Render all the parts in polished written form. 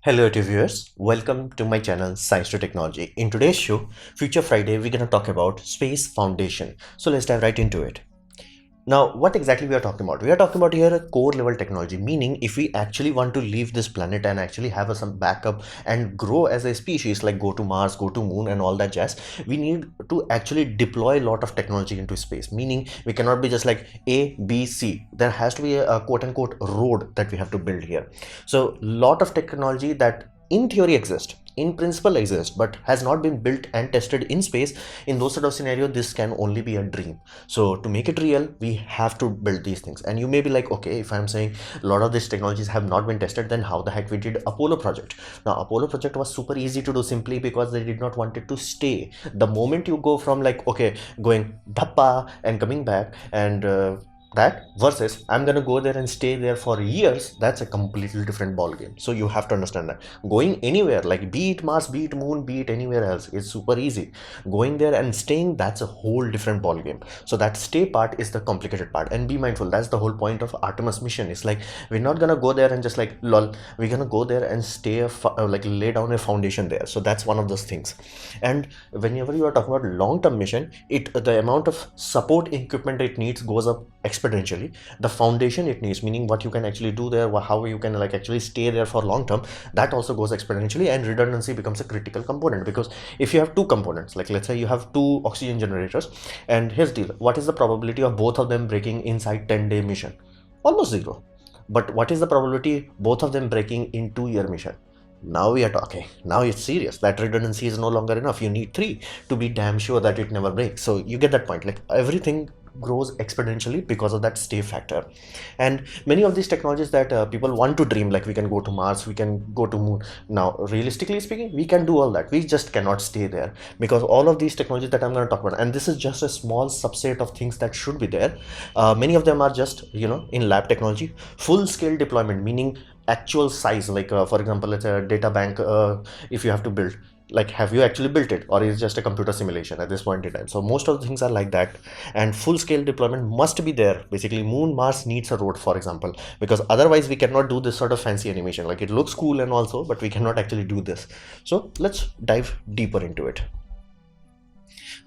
Hello to viewers, welcome to my channel Science to Technology. In today's show, Future Friday, we're going to talk about space foundation. So let's dive right into it. Now, what exactly we are talking about? We are talking about here a core level technology, meaning if we actually want to leave this planet and actually have some backup and grow as a species, like go to Mars, go to Moon and all that jazz, we need to actually deploy a lot of technology into space, meaning we cannot be just like A, B, C. There has to be a quote unquote road that we have to build here. So lot of technology that in theory exist, in principle exist, but has not been built and tested in space. In those sort of scenario, this can only be a dream. So to make it real, we have to build these things. And you may be like, okay, if I'm saying a lot of these technologies have not been tested, then how the heck we did Apollo project? Now Apollo project was super easy to do simply because they did not want it to stay. The moment you go from like, okay, going dhappa and coming back and that versus I'm gonna go there and stay there for years, that's a completely different ball game. So you have to understand that going anywhere, like be it Mars, be it Moon, be it anywhere else, is super easy. Going there and staying, that's a whole different ball game. So that stay part is the complicated part, and be mindful, that's the whole point of Artemis mission. It's like we're not gonna go there and just like lol, we're gonna go there and stay like lay down a foundation there. So that's one of those things. And whenever you are talking about long-term mission, the amount of support equipment it needs goes up exponentially. The foundation it needs, meaning what you can actually do there, how you can like actually stay there for long term, that also goes exponentially, and redundancy becomes a critical component. Because if you have two components, like let's say you have two oxygen generators, and here's the deal, what is the probability of both of them breaking inside 10-day mission? Almost zero. But what is the probability both of them breaking in 2-year mission? Now we are talking. Now it's serious. That redundancy is no longer enough. You need 3 to be damn sure that it never breaks. So you get that point. Like everything grows exponentially because of that stay factor. And many of these technologies that people want to dream, like we can go to Mars, we can go to Moon. Now realistically speaking, we can do all that, we just cannot stay there, because all of these technologies that I'm going to talk about, and this is just a small subset of things that should be there. Many of them are just in lab technology. Full scale deployment, meaning actual size, like for example, let's say a data bank, if you have to build, like have you actually built it, or is it just a computer simulation at this point in time? So most of the things are like that, and full scale deployment must be there. Basically Moon, Mars needs a road, for example, because otherwise we cannot do this sort of fancy animation. Like it looks cool and also, but we cannot actually do this. So let's dive deeper into it.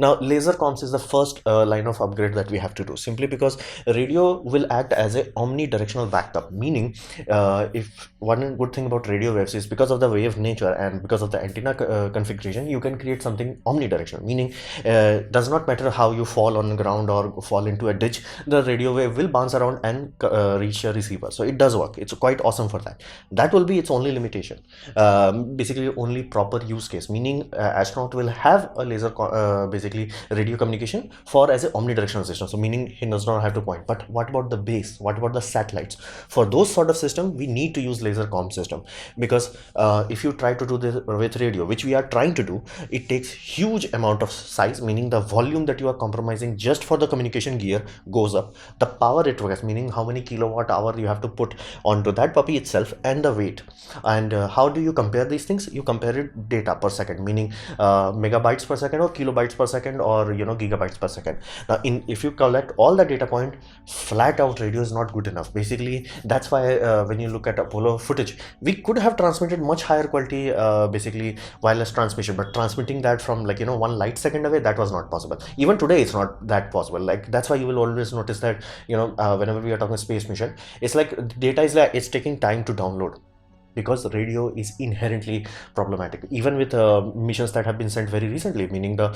Now laser comms is the first line of upgrade that we have to do, simply because radio will act as a omnidirectional backup, meaning if one good thing about radio waves is because of the wave nature and because of the antenna configuration, you can create something omnidirectional, meaning does not matter how you fall on the ground or fall into a ditch, the radio wave will bounce around and reach a receiver. So it does work. It's quite awesome for that. That will be its only limitation. Basically only proper use case, meaning astronaut will have a laser basically radio communication for as a omnidirectional system, so meaning he does not have to point. But what about the base? What about the satellites? For those sort of system, we need to use laser comm system, because if you try to do this with radio, which we are trying to do, it takes huge amount of size, meaning the volume that you are compromising just for the communication gear goes up. The power it requires, meaning how many kilowatt hour you have to put onto that puppy itself, and the weight. And how do you compare these things? You compare it data per second, meaning megabytes per second or kilobytes per second, or gigabytes per second. Now if you collect all the data point, flat out radio is not good enough. Basically that's why when you look at Apollo footage, we could have transmitted much higher quality basically wireless transmission, but transmitting that from like 1 light second away, that was not possible. Even today it's not that possible. Like that's why you will always notice that whenever we are talking space mission, it's like data is like it's taking time to download, because radio is inherently problematic. Even with missions that have been sent very recently, meaning the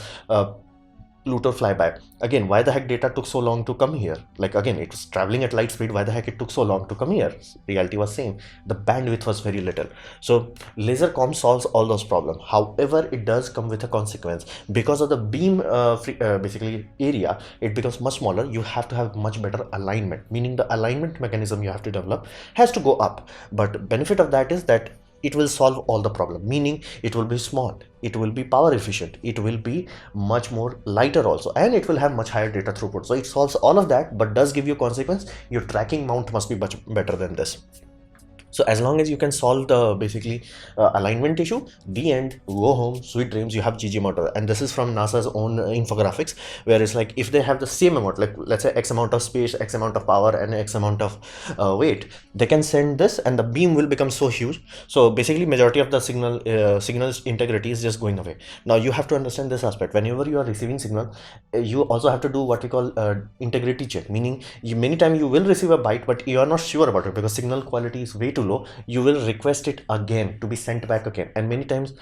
Pluto flyby, again, why the heck data took so long to come here? Like again, it was traveling at light speed, why the heck it took so long to come here? Reality was same, the bandwidth was very little. So laser comm solves all those problems. However, it does come with a consequence. Because of the beam basically area, it becomes much smaller. You have to have much better alignment, meaning the alignment mechanism you have to develop has to go up. But benefit of that is that it will solve all the problem, meaning it will be small, it will be power efficient, it will be much more lighter also, and it will have much higher data throughput. So it solves all of that, but does give you consequence. Your tracking mount must be much better than this. So as long as you can solve the basically alignment issue, the end, go home, sweet dreams, you have GG motor. And this is from NASA's own infographics, where it's like if they have the same amount, like let's say X amount of space, X amount of power, and X amount of weight, they can send this, and the beam will become so huge. So basically, majority of the signal's integrity is just going away. Now you have to understand this aspect. Whenever you are receiving signal, you also have to do what we call integrity check. Meaning, many times you will receive a byte, but you are not sure about it because signal quality is way too low. You will request it again to be sent back again, and many times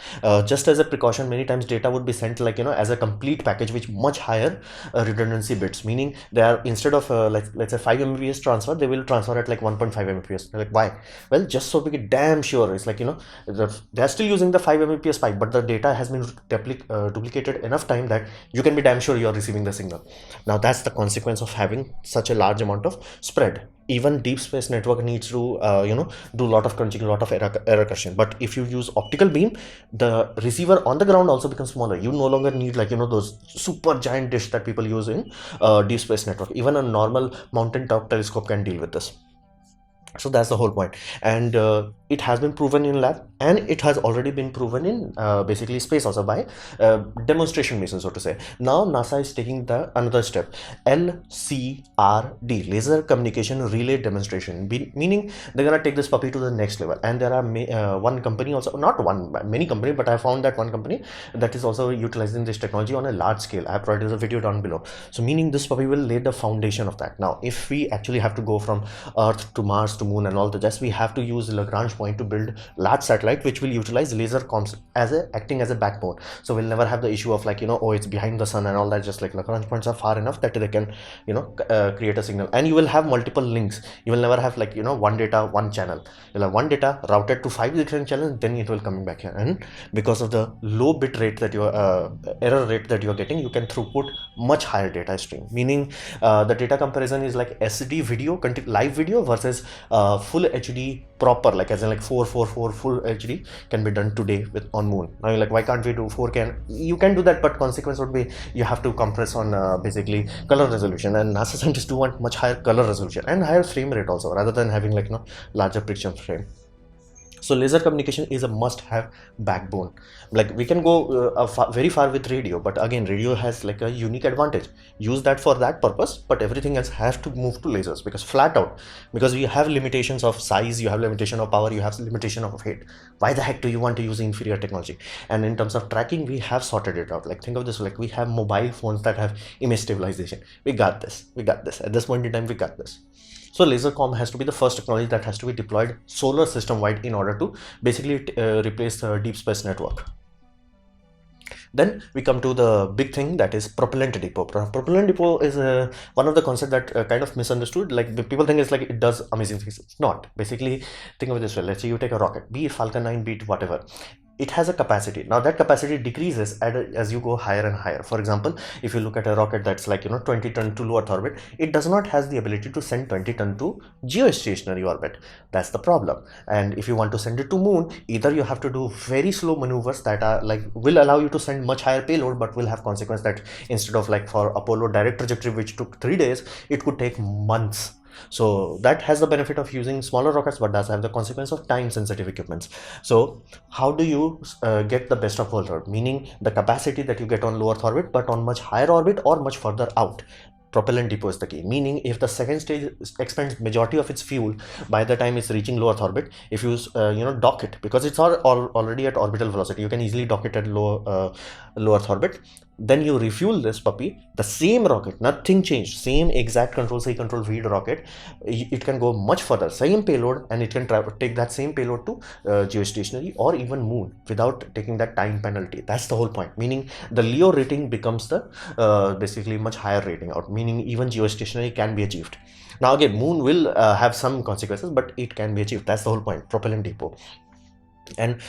just as a precaution, many times data would be sent like as a complete package with much higher redundancy bits, meaning they are instead of let's say 5 Mbps transfer, they will transfer at like 1.5 Mbps. Like, why? Well, just so we get damn sure. It's like they are still using the 5 Mbps pipe, but the data has been duplicated enough time that you can be damn sure you are receiving the signal. Now that's the consequence of having such a large amount of spread. Even deep space network needs to do a lot of crunching, a lot of error correction. But if you use optical beam, the receiver on the ground also becomes smaller. You no longer need those super giant dish that people use in deep space network. Even a normal mountain top telescope can deal with this. So that's the whole point. And it has been proven in lab, and it has already been proven in basically space also by demonstration missions, so to say. Now NASA is taking the another step, LCRD, laser communication relay demonstration, meaning they're gonna take this puppy to the next level. And there are one company also, not one, many company, but I found that one company that is also utilizing this technology on a large scale. I have provided a video down below. So meaning this puppy will lay the foundation of that. Now if we actually have to go from Earth to Mars to Moon and all the rest, we have to use Lagrange point to build large satellite which will utilize laser comms as acting as a backbone. So we'll never have the issue of oh, it's behind the sun and all that. Just like Lagrange points are far enough that they can create a signal, and you will have multiple links. You will never have one data, one channel. You'll have one data routed to 5 different channels, then it will coming back here. And because of the low bit rate that you error rate that you are getting, you can throughput much higher data stream. Meaning the data comparison is like SD video, live video versus full HD proper, like as in 444 full HD can be done today on Moon. Now you're like, why can't we do 4K? You can do that, but consequence would be you have to compress on basically color resolution, and NASA scientists do want much higher color resolution and higher frame rate also, rather than having larger picture frame. So laser communication is a must-have backbone. Like we can go very far with radio, but again, radio has a unique advantage. Use that for that purpose, but everything else has to move to lasers, because flat out, because you have limitations of size, you have limitation of power, you have limitation of weight. Why the heck do you want to use inferior technology? And in terms of tracking, we have sorted it out. Think of this, we have mobile phones that have image stabilization. We got this. At this point in time, we got this. So laser comm has to be the first technology that has to be deployed solar system wide in order to basically replace the deep space network. Then we come to the big thing, that is propellant depot. Propellant depot is one of the concepts that kind of misunderstood. People think it's it does amazing things. It's not. Basically, think of it this way. Let's say you take a rocket, be it Falcon 9, be it whatever. It has a capacity. Now that capacity decreases as you go higher and higher. For example, if you look at a rocket that's 20 ton to low Earth orbit, it does not has the ability to send 20 ton to geostationary orbit. That's the problem. And if you want to send it to Moon, either you have to do very slow maneuvers that are will allow you to send much higher payload, but will have consequence that instead of for Apollo direct trajectory, which took 3 days, it could take months. So that has the benefit of using smaller rockets, but does have the consequence of time sensitive equipments. So how do you get the best of both worlds? Meaning the capacity that you get on low Earth orbit, but on much higher orbit or much further out. Propellant depot is the key. Meaning if the second stage expends majority of its fuel by the time it's reaching low Earth orbit, if you dock it, because it's already at orbital velocity, you can easily dock it at low Earth orbit. Then you refuel this puppy, the same rocket, nothing changed, same exact Control-C, Control-V rocket. It can go much further, same payload, and it can take that same payload to geostationary or even Moon without taking that time penalty. That's the whole point. Meaning the LEO rating becomes the basically much higher rating out. Meaning even geostationary can be achieved. Now again, Moon will have some consequences, but it can be achieved. That's the whole point. Propellant depot. And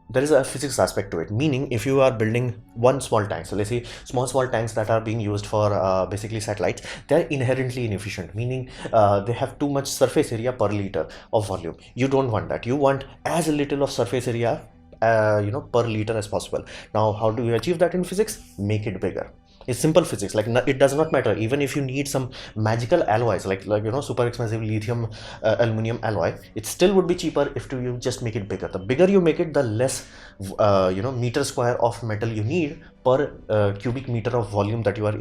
there is a physics aspect to it. Meaning if you are building one small tank, so let's say small tanks that are being used for basically satellites, they are inherently inefficient. Meaning they have too much surface area per liter of volume. You don't want that. You want as little of surface area per liter as possible. Now how do you achieve that in physics? Make it bigger. It's simple physics. Like it does not matter. Even if you need some magical alloys, like super expensive lithium, aluminum alloy, it still would be cheaper if you just make it bigger. The bigger you make it, the less meter square of metal you need per cubic meter of volume that you are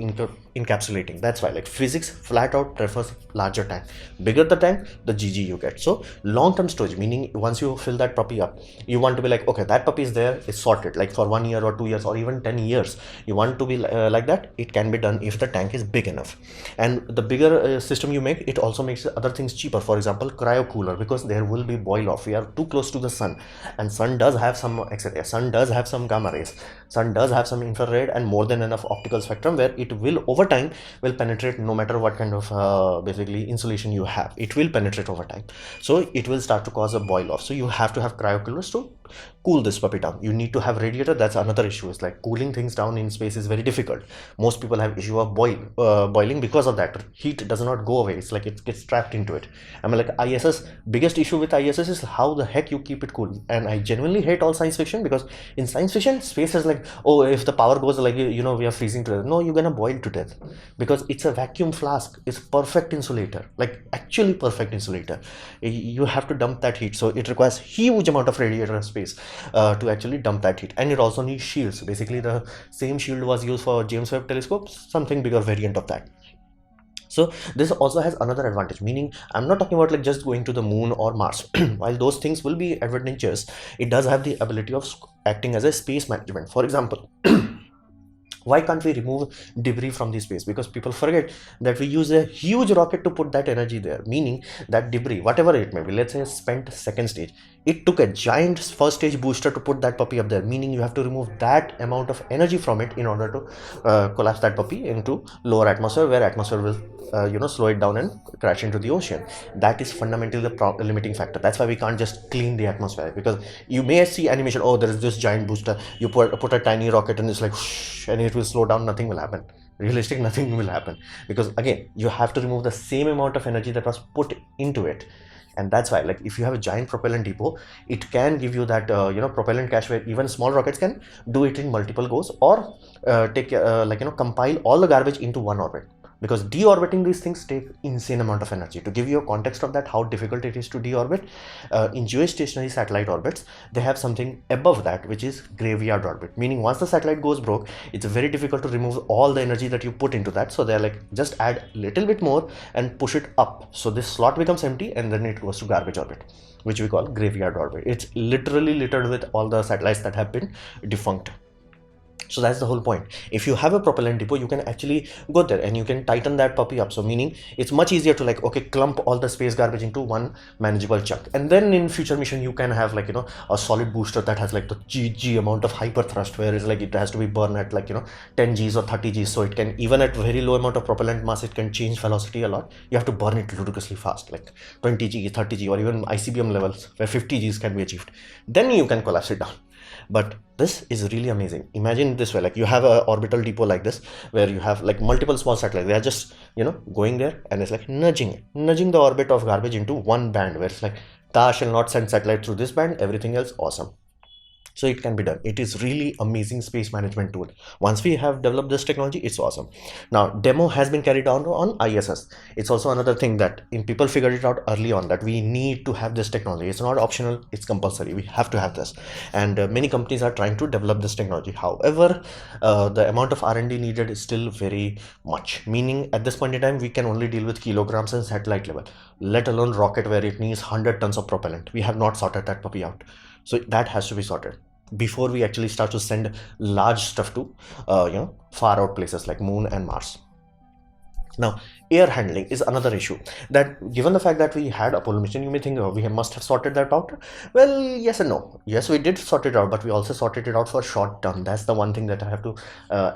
encapsulating. That's why, like, physics flat out prefers larger tank. Bigger the tank, the GG you get. So long-term storage, meaning once you fill that puppy up, you want to be like, okay, that puppy is there, it's sorted, like for 1 year or 2 years or even 10 years. You want to be like that. It can be done if the tank is big enough. And the bigger system you make, it also makes other things cheaper. For example, cryo cooler, because there will be boil off. We are too close to the sun, and sun does have some X-ray, sun does have some gamma rays, sun does have some infrared and more than enough optical spectrum where it will over time will penetrate no matter what kind of basically insulation you have. It will penetrate over time, so it will start to cause a boil off. So you have to have cryo coolers to cool this puppy down. You need to have radiator. That's another issue. Is like cooling things down in space is very difficult. Most people have issue of boiling because of that. Heat does not go away. It's like it gets trapped into it. I mean, like ISS, biggest issue with ISS is how the heck you keep it cool. And I genuinely hate all science fiction, because in science fiction, space is like, oh, if the power goes, like, we are freezing to death. No, you're gonna boil to death, because it's a vacuum flask. It's perfect insulator, like actually perfect insulator. You have to dump that heat, so it requires huge amount of radiator space to actually dump that heat. And it also needs shields. Basically, the same shield was used for James Webb telescope, something bigger variant of that. So this also has another advantage, meaning I'm not talking about like just going to the moon or Mars. While those things will be advantageous, it does have the ability of acting as a space management. For example, why can't we remove debris from the space? Because people forget that we use a huge rocket to put that energy there, meaning that debris, whatever it may be, let's say spent second stage, it took a giant first stage booster to put that puppy up there, meaning you have to remove that amount of energy from it in order to collapse that puppy into lower atmosphere, where atmosphere will slow it down and crash into the ocean. That is fundamentally the limiting factor. That's why we can't just clean the atmosphere, because you may see animation, oh, there is this giant booster, you put a tiny rocket and it's like whoosh, and it will slow down. Nothing will happen. Realistic, nothing will happen, because again, you have to remove the same amount of energy that was put into it. And that's why, like, if you have a giant propellant depot, it can give you that propellant cache, where even small rockets can do it in multiple goes, or compile all the garbage into one orbit. Because deorbiting these things take insane amount of energy. To give you a context of that, how difficult it is to deorbit, in geostationary satellite orbits, they have something above that, which is graveyard orbit. Meaning once the satellite goes broke, it's very difficult to remove all the energy that you put into that. So they're like, just add little bit more and push it up. So this slot becomes empty, and then it goes to garbage orbit, which we call graveyard orbit. It's literally littered with all the satellites that have been defunct. So that's the whole point. If you have a propellant depot, you can actually go there and you can tighten that puppy up. So meaning it's much easier to, like, okay, clump all the space garbage into one manageable chunk. And then in future mission, you can have, like, a solid booster that has like the GG amount of hyper thrust, where it's like it has to be burned at, like, 10 Gs or 30 Gs. So it can, even at very low amount of propellant mass, it can change velocity a lot. You have to burn it ludicrously fast, like 20 G, 30 G, or even ICBM levels where 50 Gs can be achieved. Then you can collapse it down. But this is really amazing. Imagine this way, like you have a orbital depot like this, where you have like multiple small satellites. They are just going there, and it's like nudging the orbit of garbage into one band, where it's like, Ta shall not send satellite through this band, everything else awesome. So it can be done. It is really amazing space management tool. Once we have developed this technology, it's awesome. Now demo has been carried on ISS. It's also another thing that people figured it out early on, that we need to have this technology. It's not optional, it's compulsory. We have to have this, and many companies are trying to develop this technology. However, the amount of R&D needed is still very much, meaning at this point in time we can only deal with kilograms and satellite level, let alone rocket, where it needs 100 tons of propellant. We have not sorted that puppy out. So that has to be sorted before we actually start to send large stuff to far out places like Moon and Mars. Now, air handling is another issue, that given the fact that we had Apollo mission, you may think, oh, we must have sorted that out. Well, yes and no. Yes, we did sort it out, but we also sorted it out for short term. That's the one thing that I have to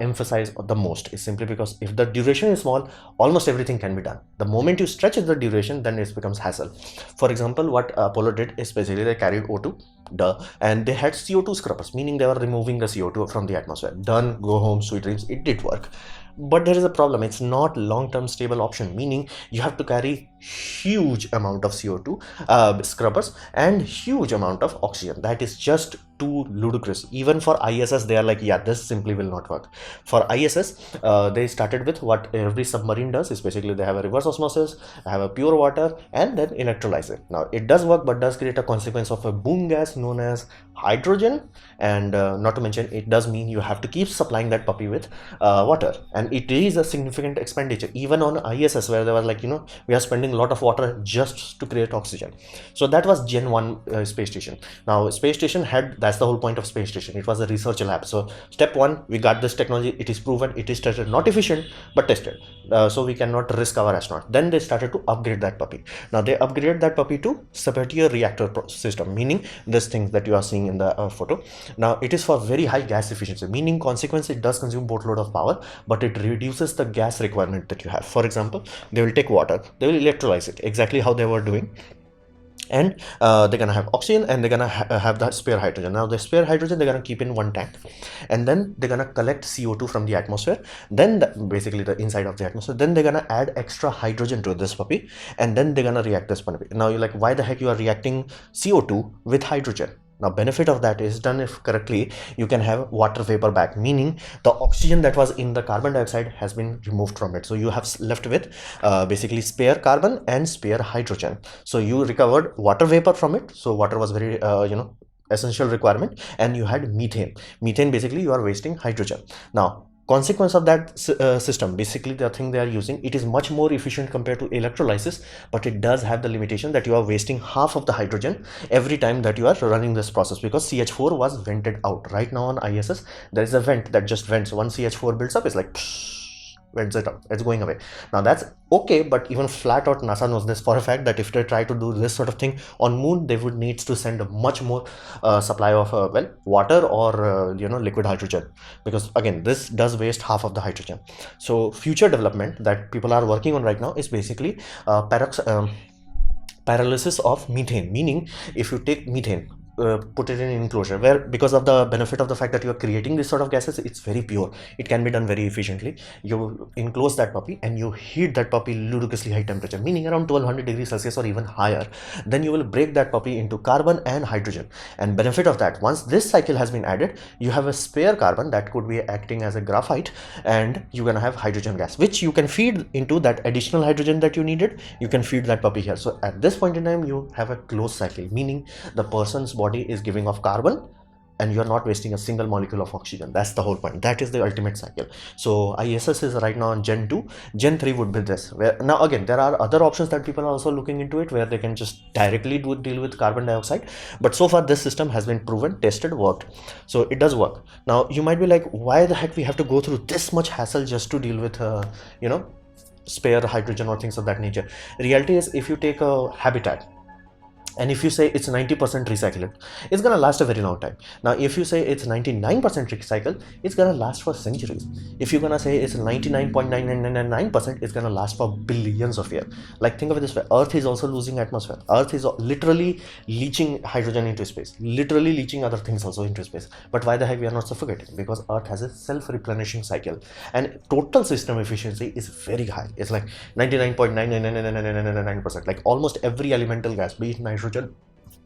emphasize the most, is simply because if the duration is small, almost everything can be done. The moment you stretch the duration, then it becomes hassle. For example, what Apollo did is basically they carried O2, and they had CO2 scrubbers, meaning they were removing the CO2 from the atmosphere. Done, go home, sweet dreams. It did work. But there is a problem. It's not long-term stable option, meaning you have to carry huge amount of CO2 scrubbers and huge amount of oxygen. That is just too ludicrous. Even for ISS, they are like, yeah, this simply will not work. For ISS, they started with what every submarine does, is basically they have a reverse osmosis, have a pure water, and then electrolyze it. Now it does work, but does create a consequence of a boom gas known as hydrogen, and not to mention, it does mean you have to keep supplying that puppy with water, and it is a significant expenditure. Even on ISS, where they were like, we are spending a lot of water just to create oxygen. So that was Gen 1 space station. Now space station had, that's the whole point of space station, it was a research lab. So step one, we got this technology, it is proven, it is tested, not efficient but tested, so we cannot risk our astronaut. Then they started to upgrade that puppy. Now they upgraded that puppy to subterranean reactor system, meaning this thing that you are seeing in the photo. Now it is for very high gas efficiency, meaning consequence, it does consume boatload of power, but it reduces the gas requirement that you have. For example, they will take water, they will electrolyze it exactly how they were doing, and they're gonna have oxygen, and they're gonna have the spare hydrogen. Now the spare hydrogen they're gonna keep in one tank, and then they're gonna collect CO2 from the atmosphere, then basically the inside of the atmosphere, then they're gonna add extra hydrogen to this puppy, and then they're gonna react this puppy. Now you're like, why the heck you are reacting CO2 with hydrogen? Now benefit of that is, done if correctly, you can have water vapor back, meaning the oxygen that was in the carbon dioxide has been removed from it. So you have left with basically spare carbon and spare hydrogen. So you recovered water vapor from it. So water was very essential requirement, and you had methane. Methane, basically you are wasting hydrogen. Now consequence of that system, basically the thing they are using, it is much more efficient compared to electrolysis, but it does have the limitation that you are wasting half of the hydrogen every time that you are running this process, because CH4 was vented out. Right now on ISS there is a vent that just vents. Once CH4 builds up, it's like vents it up, it's going away. Now that's okay, but even flat out NASA knows this for a fact, that if they try to do this sort of thing on moon, they would need to send a much more supply of water or liquid hydrogen, because again this does waste half of the hydrogen. So future development that people are working on right now is basically pyrolysis of methane, meaning if you take methane, put it in an enclosure where, because of the benefit of the fact that you are creating this sort of gases, it's very pure, it can be done very efficiently. You enclose that puppy and you heat that puppy ludicrously high temperature, meaning around 1200 degrees Celsius or even higher. Then you will break that puppy into carbon and hydrogen, and benefit of that, once this cycle has been added, you have a spare carbon that could be acting as a graphite, and you're gonna have hydrogen gas, which you can feed into that additional hydrogen that you needed. You can feed that puppy here. So at this point in time, you have a closed cycle, meaning the person's body is giving off carbon and you're not wasting a single molecule of oxygen. That's the whole point. That is the ultimate cycle. So ISS is right now on Gen 2. Gen 3 would be this, where now again there are other options that people are also looking into it, where they can just directly deal with carbon dioxide, but so far this system has been proven, tested, worked. So it does work. Now you might be like, why the heck we have to go through this much hassle just to deal with spare hydrogen or things of that nature? Reality is, if you take a habitat and if you say it's 90% recycled, it's gonna last a very long time. Now if you say it's 99% recycled, it's gonna last for centuries. If you're gonna say it's 99.9999%, it's gonna last for billions of years. Like, think of it this way, Earth is also losing atmosphere. Earth is literally leaching hydrogen into space, literally leaching other things also into space. But why the heck we are not suffocating? Because Earth has a self-replenishing cycle, and total system efficiency is very high. It's like 99.99999%. Like almost every elemental gas, be it nitrogen,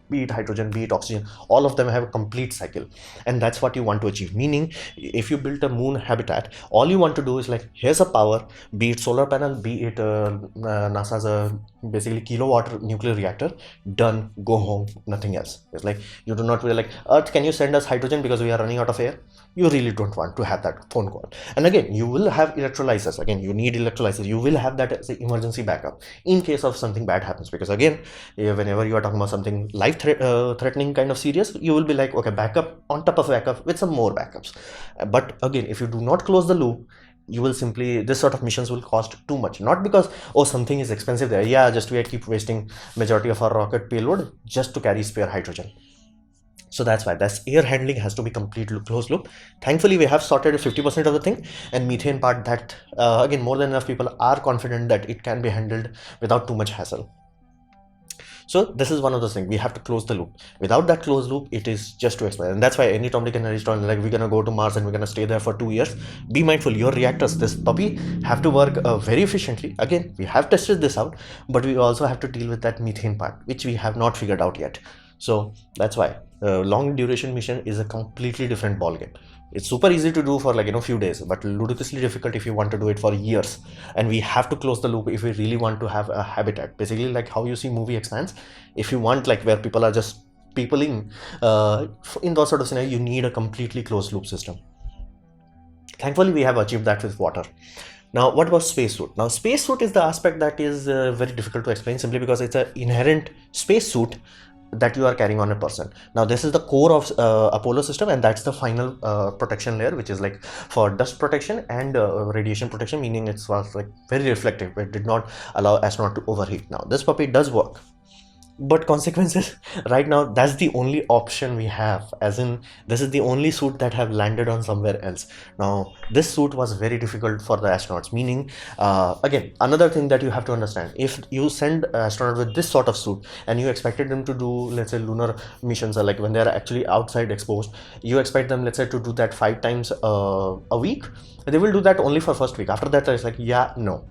be it hydrogen, be it oxygen, all of them have a complete cycle. And that's what you want to achieve. Meaning, if you built a moon habitat, all you want to do is like, here's a power, be it solar panel, be it NASA's basically kilowatt nuclear reactor, done, go home, nothing else. It's like, you do not really like, Earth, can you send us hydrogen because we are running out of air? You really don't want to have that phone call. And again, you will have electrolyzers. Again, you need electrolyzers. You will have that as an emergency backup in case of something bad happens. Because again, whenever you are talking about something life-threatening kind of serious, you will be like, okay, backup on top of backup with some more backups. But again, if you do not close the loop, you will simply, this sort of missions will cost too much. Not because, oh, something is expensive there. Yeah, just we keep wasting majority of our rocket payload just to carry spare hydrogen. So that's why that's air handling has to be complete closed loop. Thankfully, we have sorted 50% of the thing, and methane part, that again, more than enough people are confident that it can be handled without too much hassle. So this is one of those things, we have to close the loop. Without that closed loop, it is just too expensive. And that's why any Tom, Dick and Harry story, like we're gonna go to Mars and we're gonna stay there for 2 years. Be mindful, your reactors, this puppy, have to work very efficiently. Again, we have tested this out, but we also have to deal with that methane part, which we have not figured out yet. So that's why long duration mission is a completely different ballgame. It's super easy to do for like few days, but ludicrously difficult if you want to do it for years. And we have to close the loop if we really want to have a habitat, basically like how you see movie Expanse. If you want like where people are just peopling, in those sort of scenario, you need a completely closed loop system. Thankfully we have achieved that with water. Now, what about spacesuit? Now, spacesuit is the aspect that is very difficult to explain, simply because it's an inherent spacesuit that you are carrying on a person. Now, this is the core of Apollo system, and that's the final protection layer, which is like for dust protection and radiation protection, meaning it was like very reflective. It did not allow astronaut to overheat. Now, this puppy does work, but consequences right now, that's the only option we have, as in this is the only suit that have landed on somewhere else. Now this suit was very difficult for the astronauts, meaning again, another thing that you have to understand, if you send astronaut with this sort of suit and you expected them to do, let's say, lunar missions, or like when they are actually outside exposed, you expect them, let's say, to do that 5 times a week. They will do that only for first week. After that, it's like, yeah, no,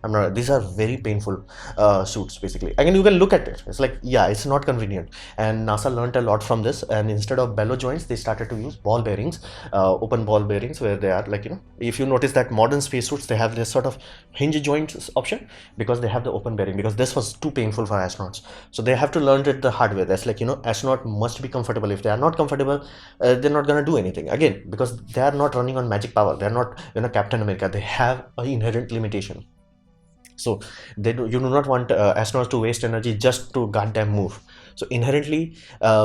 I'm not. These are very painful suits, basically. Again, you can look at it. It's like, yeah, it's not convenient. And NASA learned a lot from this. And instead of bellow joints, they started to use ball bearings, open ball bearings, where they are like, if you notice that modern spacesuits, they have this sort of hinge joints option, because they have the open bearing, because this was too painful for astronauts. So they have to learn it the hard way. That's like, astronaut must be comfortable. If they are not comfortable, they're not going to do anything. Again, because they are not running on magic power. They're not, Captain America. They have an inherent limitation. So you do not want astronauts to waste energy just to goddamn move. So inherently,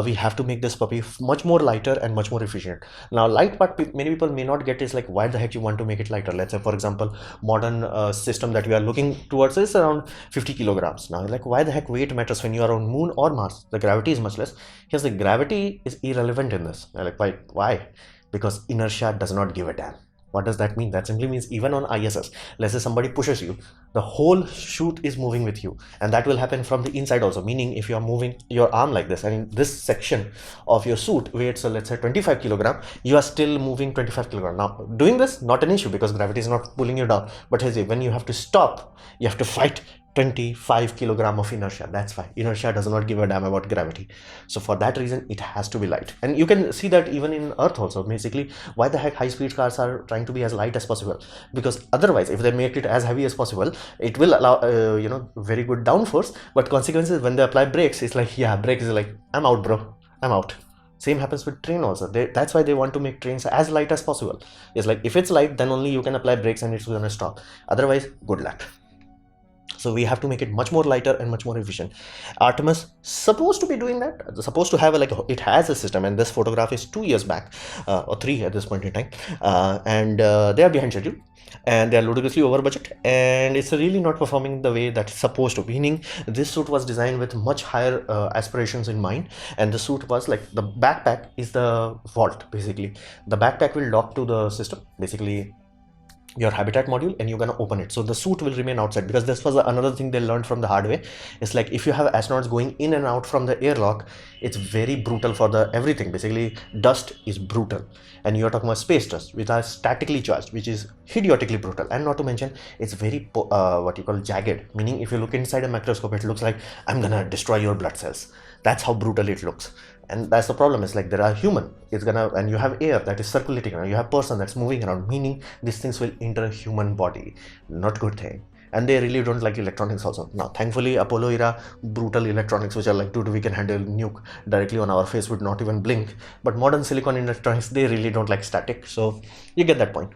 we have to make this puppy much more lighter and much more efficient. Now, light part many people may not get is like, why the heck you want to make it lighter? Let's say, for example, modern system that we are looking towards is around 50 kilograms. Now, like, why the heck weight matters when you are on Moon or Mars? The gravity is much less. Here's the gravity is irrelevant in this. Like, why? Because inertia does not give a damn. What does that mean? That simply means even on ISS, let's say somebody pushes you, the whole chute is moving with you, and that will happen from the inside also. Meaning, if you are moving your arm like this, and in this section of your suit weighs, let's say 25 kilogram, you are still moving 25 kilogram. Now, doing this, not an issue, because gravity is not pulling you down. But when you have to stop, you have to fight 25 kilogram of inertia. That's why inertia does not give a damn about gravity. So for that reason, it has to be light. And you can see that even in Earth also. Basically, why the heck high-speed cars are trying to be as light as possible? Because otherwise, if they make it as heavy as possible, it will allow very good downforce. But consequences, when they apply brakes, it's like, yeah, brake is like, I'm out, bro, I'm out. Same happens with train also. That's why they want to make trains as light as possible. It's like, if it's light, then only you can apply brakes and it's gonna stop. Otherwise, good luck. So we have to make it much more lighter and much more efficient. Artemis supposed to be doing that, supposed to have it has a system, and this photograph is 2 years back, or 3 at this point in time, and they are behind schedule, and they are ludicrously over budget, and it's really not performing the way that it's supposed to. Meaning, this suit was designed with much higher aspirations in mind, and the suit was like, the backpack is the vault. Basically, the backpack will dock to the system, basically your habitat module, and you're gonna open it, so the suit will remain outside. Because this was another thing they learned from the hard way. It's like, if you have astronauts going in and out from the airlock, it's very brutal for the everything. Basically, dust is brutal, and you're talking about space dust, which are statically charged, which is idiotically brutal. And not to mention, it's very what you call jagged, meaning if you look inside a microscope, it looks like, I'm gonna destroy your blood cells. That's how brutal it looks. And that's the problem. Is like, there are human, and you have air that is circulating around, you have person that's moving around, meaning these things will enter a human body. Not good thing. And they really don't like electronics also. Now, thankfully, Apollo era brutal electronics, which are like, dude, we can handle nuke directly on our face, would not even blink. But modern silicon electronics, they really don't like static. So you get that point.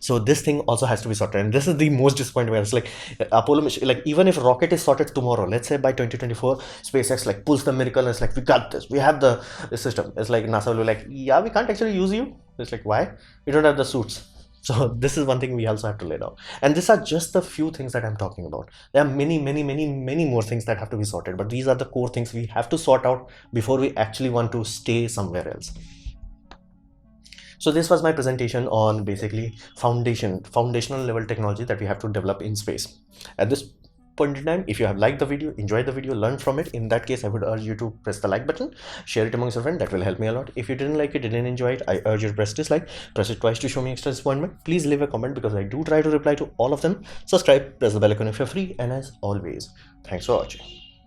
So this thing also has to be sorted, and this is the most disappointing way. It's like, Apollo mission, like, even if rocket is sorted tomorrow, let's say by 2024, SpaceX like pulls the miracle, and it's like, we got this, we have the system. It's like, NASA will be like, yeah, we can't actually use you. It's like, why? We don't have the suits. So this is one thing we also have to lay down. And these are just the few things that I'm talking about. There are many more things that have to be sorted, but these are the core things we have to sort out before we actually want to stay somewhere else. So this was my presentation on basically foundational level technology that we have to develop in space. At this point in time. If you have liked the video, enjoyed the video, learned from it, in that case I would urge you to press the like button, share it amongst your friends. That will help me a lot. If you didn't like it, didn't enjoy it, I urge you to press dislike. Press it twice to show me extra disappointment. Please leave a comment because I do try to reply to all of them. Subscribe, press the bell icon if you're free, and as always, thanks for watching.